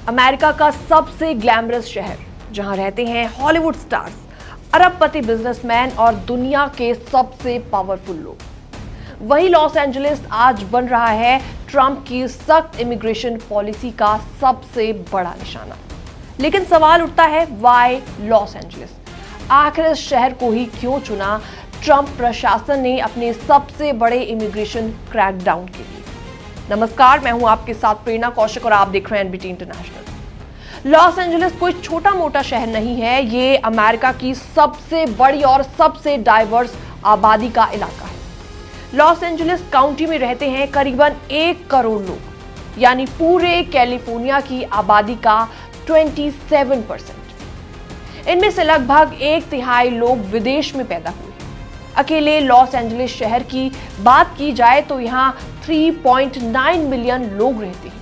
America का सबसे glamorous शहर, जहां रहते हैं हॉलीवुड स्टार्स, अरबपति बिजनेसमैन और दुनिया के सबसे पावरफुल लोग। वही लॉस एंजलिस आज बन रहा है ट्रंप की सख्त इमिग्रेशन पॉलिसी का सबसे बड़ा निशाना। लेकिन सवाल उठता है, व्हाई लॉस एंजलिस? आखिर इस शहर को ही क्यों चुना ट्रंप प्रशासन ने अपने सबसे बड़े इमिग्रेशन क्रैकडाउन के लिए? नमस्कार, मैं हूं आपके साथ प्रेरणा कौशिक और आप देख रहे हैं एनबीटी इंटरनेशनल। लॉस एंजलिस कोई छोटा मोटा शहर नहीं है, ये अमेरिका की सबसे बड़ी और सबसे डाइवर्स आबादी का इलाका है। लॉस एंजलिस काउंटी में रहते हैं करीबन 1 करोड़ लोग, यानी पूरे कैलिफोर्निया की आबादी का 27%। इनमें से लगभग 1/3 लोग विदेश में पैदा हुए। अकेले लॉस एंजलिस शहर की बात की जाए तो यहाँ 3.9 मिलियन लोग रहते हैं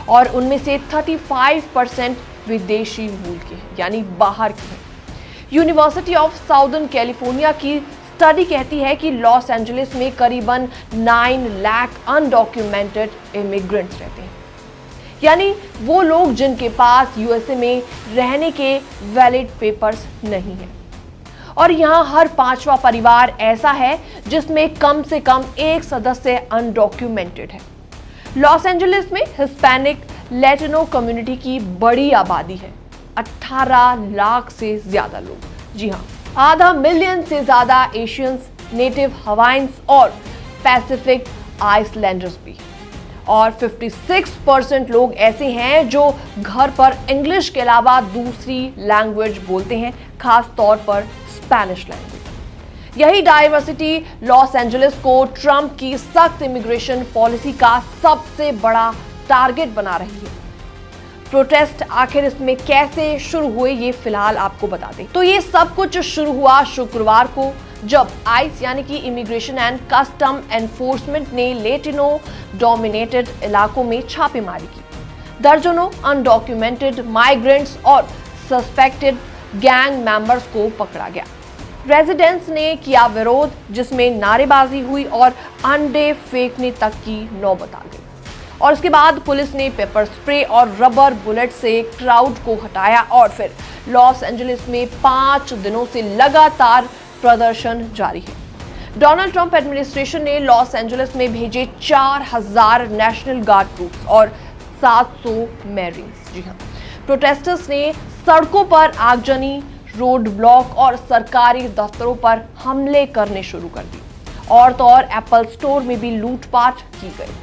और उनमें से 35% विदेशी मूल के हैं, यानी बाहर के हैं। यूनिवर्सिटी ऑफ साउदर्न कैलिफोर्निया की स्टडी कहती है कि लॉस एंजलिस में करीबन 9 लाख अनडॉक्यूमेंटेड इमिग्रेंट्स रहते हैं, यानी वो लोग जिनके पास यूएसए में रहने के वैलिड पेपर्स नहीं है। और यहाँ हर 5वां परिवार ऐसा है जिसमें कम से कम एक सदस्य अनडॉक्यूमेंटेड है। लॉस एंजलिस में हिस्पैनिक लैटिनो कम्युनिटी की बड़ी आबादी है, 18 लाख से ज्यादा लोग। जी हाँ, आधा मिलियन से ज्यादा एशियंस, नेटिव हवाइंस और पैसिफिक आइसलैंडर्स भी। और 56% लोग ऐसे हैं जो घर पर इंग्लिश के अलावा दूसरी लैंग्वेज बोलते हैं, खास तौर पर स्पेनिश लैंग्वेज। यही डाइवर्सिटी लॉस एंजलिस को ट्रंप की सख्त इमिग्रेशन पॉलिसी का सबसे बड़ा टारगेट बना रही है। प्रोटेस्ट आखिर इसमें कैसे शुरू हुए, ये फिलहाल आपको बता दें। तो ये सब कुछ शुरू हुआ शुक्रवार को, जब आइस यानी कि इमिग्रेशन एंड कस्टम एनफोर्समेंट ने लेटिनो डोमिनेटेड इलाकों में छापेमारी की। दर्जनों अनडॉक्यूमेंटेड माइग्रेंट्स और सस्पेक्टेड गैंग मेंबर्स को पकड़ा गया। रेजिडेंट्स ने किया विरोध, जिसमें नारेबाजी हुई और अंडे फेंकने तक की नौबत आ गई। और उसके बाद पुलिस ने पेपर स्प्रे और रबर बुलेट से क्राउड को हटाया और फिर लॉस एंजलिस में 5 दिनों से लगातार प्रदर्शन जारी है। डोनाल्ड ट्रंप एडमिनिस्ट्रेशन ने लॉस एंजलिस में भेजे 4000 नेशनल गार्ड ट्रूप्स और 700 मैरीन्स। जी हाँ, प्रोटेस्टर्स ने सड़कों पर आगजनी, रोड ब्लॉक और सरकारी दफ्तरों पर हमले करने शुरू कर दी। और तो और एप्पल स्टोर में भी लूटपाट की गई।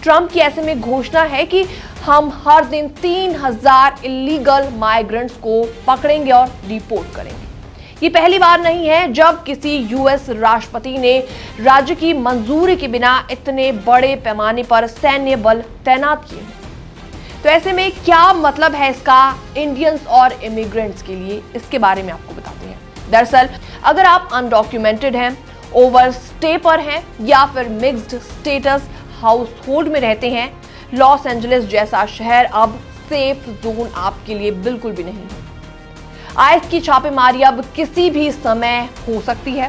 ट्रंप की ऐसे में घोषणा है कि हम हर दिन 3000 इलीगल माइग्रेंट्स को पकड़ेंगे और रिपोर्ट करेंगे। ये पहली बार नहीं है जब किसी यूएस राष्ट्रपति ने राज्य की मंजूरी के बिना इतने बड़े पैमाने पर सैन्य बल तैनात किए हैं। तो ऐसे में क्या मतलब है इसका इंडियंस और इमिग्रेंट्स के लिए, इसके बारे में आपको बताते हैं। दरअसल अगर आप अनडॉक्यूमेंटेड हैं, ओवरस्टे पर हैं या फिर मिक्स्ड स्टेटस हाउस होल्ड में रहते हैं, लॉस एंजलिस जैसा शहर अब सेफ जोन आपके लिए बिल्कुल भी नहीं है। आइस की छापेमारी अब किसी भी समय हो सकती है।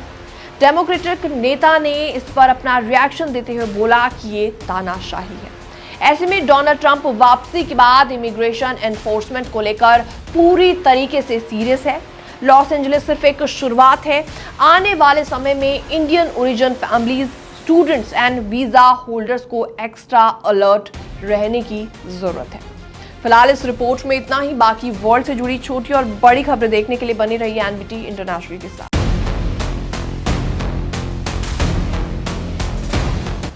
डेमोक्रेटिक नेता ने इस पर अपना रिएक्शन देते हुए बोला कि ये तानाशाही है। ऐसे में डोनाल्ड ट्रंप वापसी के बाद इमिग्रेशन एनफोर्समेंट को लेकर पूरी तरीके से सीरियस है। लॉस एंजलिस सिर्फ एक शुरुआत है। आने वाले समय में Indian origin families, students and visa holders को एक्स्ट्रा अलर्ट रहने की जरूरत है। फिलहाल इस रिपोर्ट में इतना ही। बाकी वर्ल्ड से जुड़ी छोटी और बड़ी खबरें देखने के लिए बनी रहिए एनबीटी इंटरनेशनल के साथ।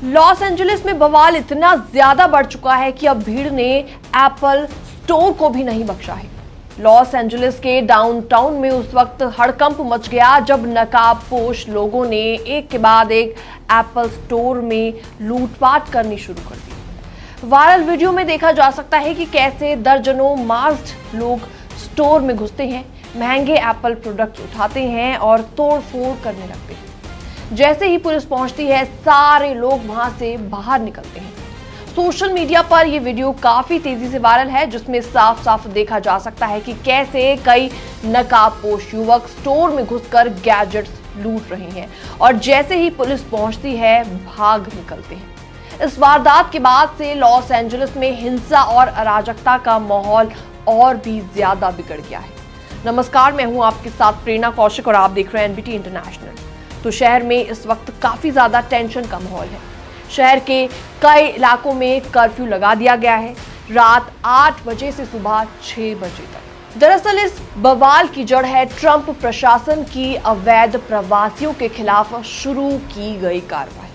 लॉस एंजलिस में बवाल इतना ज्यादा बढ़ चुका है कि अब भीड़ ने एप्पल स्टोर को भी नहीं बख्शा है। लॉस एंजलिस के डाउनटाउन में उस वक्त हड़कंप मच गया जब नकाबपोश लोगों ने एक के बाद एक एप्पल स्टोर में लूटपाट करनी शुरू कर दी। वायरल वीडियो में देखा जा सकता है कि कैसे दर्जनों मास्क्ड लोग स्टोर में घुसते हैं, महंगे एप्पल प्रोडक्ट्स उठाते हैं और तोड़फोड़ करने लगते हैं। जैसे ही पुलिस पहुंचती है, सारे लोग वहां से बाहर निकलते हैं। सोशल मीडिया पर यह वीडियो काफी तेजी से वायरल है, जिसमें साफ साफ देखा जा सकता है कि कैसे कई नकाबपोश युवक स्टोर में घुसकर गैजेट्स लूट रहे हैं और जैसे ही पुलिस पहुंचती है भाग निकलते हैं। इस वारदात के बाद से लॉस एंजलिस में हिंसा और अराजकता का माहौल और भी ज्यादा बिगड़ गया है। नमस्कार, मैं हूं आपके साथ प्रेरणा कौशिक और आप देख रहे हैं एनबीटी इंटरनेशनल। तो शहर में इस वक्त काफी ज्यादा टेंशन का माहौल है। शहर के कई इलाकों में कर्फ्यू लगा दिया गया है, रात 8 बजे से सुबह 6 बजे तक। दरअसल इस बवाल की जड़ है ट्रंप प्रशासन की अवैध प्रवासियों के खिलाफ शुरू की गई कार्रवाई।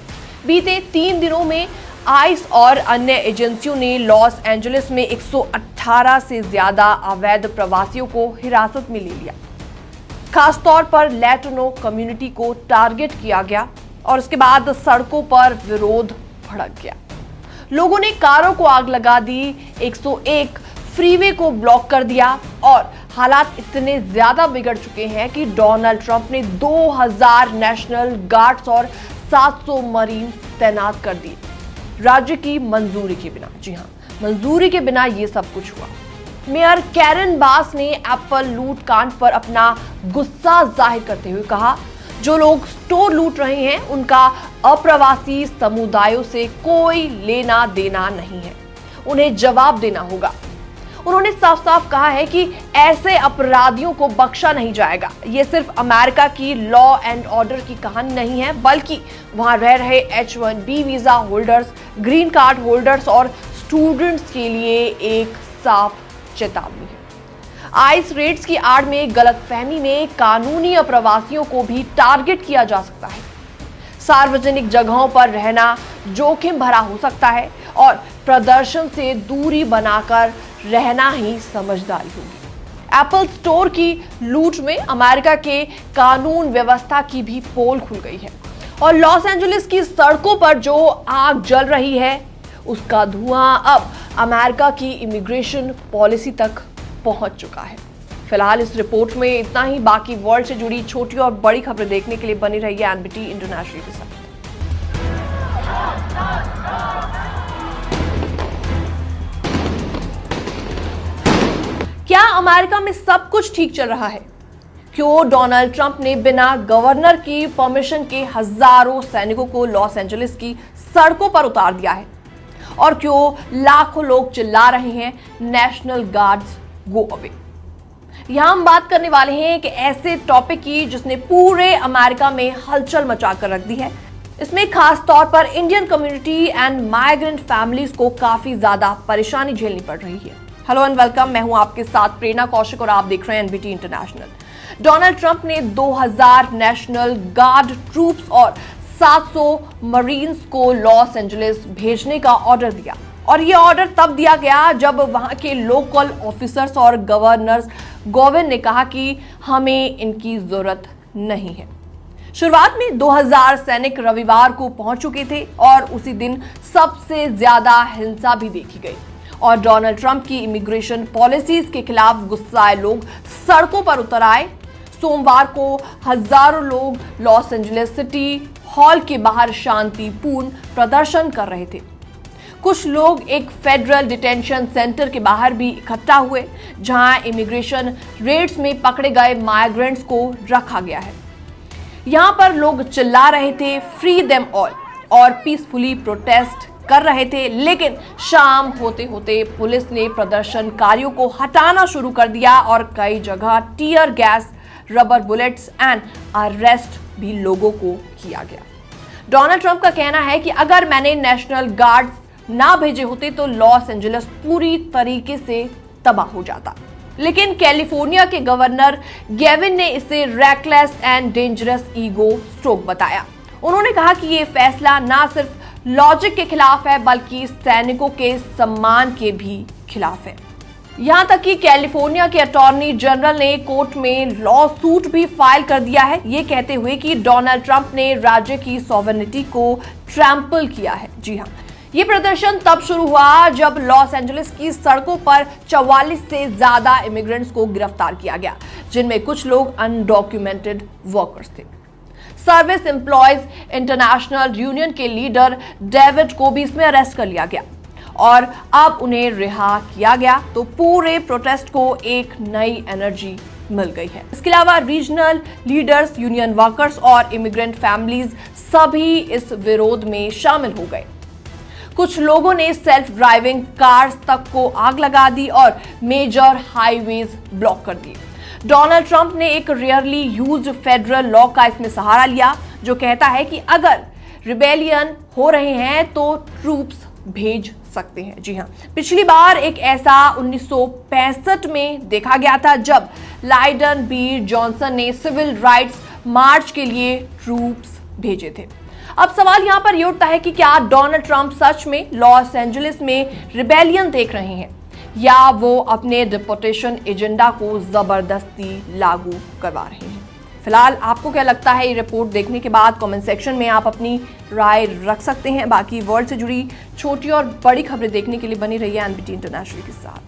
बीते 3 दिनों में आइस और अन्य एजेंसियों ने लॉस एंजलिस में 118 से ज्यादा अवैध प्रवासियों को हिरासत में ले लिया। खासतौर पर लैटिनो कम्युनिटी को टारगेट किया गया और उसके बाद सड़कों पर विरोध भड़क गया। लोगों ने कारों को आग लगा दी, 101 फ्रीवे को ब्लॉक कर दिया और हालात इतने ज्यादा बिगड़ चुके हैं कि डोनाल्ड ट्रंप ने 2000 नेशनल गार्ड्स और 700 मरीन तैनात कर दिए, राज्य की मंजूरी के बिना। जी हां, मंजूरी के बिना ये सब कुछ हुआ। मेयर कैरन बास ने एप्पल लूट कांड पर अपना गुस्सा जाहिर करते हुए कहा, जो लोग स्टोर लूट रहे हैं उनका अप्रवासी समुदायों से कोई लेना देना नहीं है, उन्हें जवाब देना होगा। उन्होंने साफ साफ कहा है कि ऐसे अपराधियों को बख्शा नहीं जाएगा। ये सिर्फ अमेरिका की लॉ एंड ऑर्डर की कहानी नहीं है, बल्कि वहां रह रहे H-1B visa holders, green card holders और स्टूडेंट्स के लिए एक साफ चेतावनी है। आइस रेड्स की आड़ में गलतफहमी में कानूनी अप्रवासियों को भी टारगेट किया जा सकता है। सार्वजनिक जगहों पर रहना जोखिम भरा हो सकता है और प्रदर्शन से दूरी बनाकर रहना ही समझदारी होगी। एप्पल स्टोर की लूट में अमेरिका के कानून व्यवस्था की भी पोल खुल गई है और लॉस एंजलिस की सड़कों पर जो आग जल रही है उसका धुआं अब अमेरिका की इमिग्रेशन पॉलिसी तक पहुंच चुका है। फिलहाल इस रिपोर्ट में इतना ही। बाकी वर्ल्ड से जुड़ी छोटी और बड़ी खबरें देखने के लिए बनी रहिए एनबीटी इंटरनेशनल के साथ। क्या अमेरिका में सब कुछ ठीक चल रहा है? क्यों डोनाल्ड ट्रंप ने बिना गवर्नर की परमिशन के हजारों सैनिकों को लॉस एंजलिस की सड़कों पर उतार दिया है? और क्यों लाखों लोग चिल्ला रहे हैं नेशनल गार्ड्स गो अवे? यहां हम बात करने वाले हैं एक ऐसे टॉपिक की जिसने पूरे अमेरिका में हलचल मचाकर रख दी है। इसमें खास तौर पर Indian community and migrant families को काफी ज्यादा परेशानी झेलनी पड़ रही है। हेलो एंड वेलकम, मैं हूं आपके साथ प्रेरणा कौशिक और आप देख रहे हैं एनबीटी इंटरनेशनल। डोनाल्ड ट्रंप ने 2000 नेशनल गार्ड ट्रूप्स और 700 मरीन्स को लॉस एंजलिस भेजने का ऑर्डर दिया और ये ऑर्डर तब दिया गया जब वहां के लोकल ऑफिसर्स और गवर्नर्स गोविन ने कहा कि हमें इनकी जरूरत नहीं है। शुरुआत में 2000 सैनिक रविवार को पहुंच चुके थे और उसी दिन सबसे ज्यादा हिंसा भी देखी गई और डोनाल्ड ट्रंप की इमिग्रेशन पॉलिसीज के खिलाफ गुस्साए लोग सड़कों पर उतर आए। सोमवार को हजारों लोग लॉस एंजलिस सिटी हॉल के बाहर शांतिपूर्ण प्रदर्शन कर रहे थे। कुछ लोग एक फेडरल डिटेंशन सेंटर के बाहर भी इकट्ठा हुए जहां इमिग्रेशन रेड्स में पकड़े गए माइग्रेंट्स को रखा गया है। यहां पर लोग चिल्ला रहे थे फ्री देम ऑल और पीसफुली प्रोटेस्ट कर रहे थे, लेकिन शाम होते होते पुलिस ने प्रदर्शनकारियों को हटाना शुरू कर दिया और कई जगह tear gas, rubber bullets and arrest भी लोगों को किया गया। डोनाल्ड ट्रंप का कहना है कि अगर मैंने नेशनल गार्ड्स ना भेजे होते तो लॉस एंजलिस पूरी तरीके से तबाह हो जाता। लेकिन कैलिफोर्निया के गवर्नर गेविन ने इसे reckless and dangerous ego stroke बताया। उन्होंने कहा कि ये फैसला ना सिर्फ लॉजिक के खिलाफ है बल्कि सैनिकों के सम्मान के भी खिलाफ है। यहां तक कि कैलिफोर्निया के अटॉर्नी जनरल ने कोर्ट में लॉ सूट भी फाइल कर दिया है, ये कहते हुए कि डोनाल्ड ट्रंप ने राज्य की सॉवरेनिटी को ट्रैम्पल किया है। जी हां, ये प्रदर्शन तब शुरू हुआ जब लॉस एंजलिस की सड़कों पर 44 से ज्यादा इमिग्रेंट्स को गिरफ्तार किया गया, जिनमें कुछ लोग अनडॉक्यूमेंटेड वर्कर्स थे। सर्विस एम्प्लॉयज इंटरनेशनल यूनियन के लीडर डेविड को भी इसमें अरेस्ट कर लिया गया और अब उन्हें रिहा किया गया तो पूरे प्रोटेस्ट को एक नई एनर्जी मिल गई है। इसके अलावा रीजनल लीडर्स, यूनियन वर्कर्स और इमिग्रेंट फैमिलीज सभी इस विरोध में शामिल हो गए। कुछ लोगों ने सेल्फ ड्राइविंग कार्स तक को आग लगा दी और मेजर हाईवेज ब्लॉक कर दिए। डोनाल्ड ट्रंप ने एक रेयरली यूज्ड फेडरल लॉ का इसमें सहारा लिया, जो कहता है कि अगर रिबेलियन हो रहे हैं तो ट्रूप्स भेज सकते हैं। जी हां, पिछली बार एक ऐसा 1965 में देखा गया था जब लाइडन बी जॉनसन ने सिविल राइट्स मार्च के लिए ट्रूप्स भेजे थे। अब सवाल यहां पर यह उठता है कि क्या डोनाल्ड ट्रंप सच में लॉस एंजलिस में रिबेलियन देख रहे हैं या वो अपने डिपोटेशन एजेंडा को जबरदस्ती लागू करवा रहे हैं। फिलहाल आपको क्या लगता है ये रिपोर्ट देखने के बाद? कमेंट सेक्शन में आप अपनी राय रख सकते हैं। बाकी वर्ल्ड से जुड़ी छोटी और बड़ी खबरें देखने के लिए बनी रहिए एनबीटी इंटरनेशनल के साथ।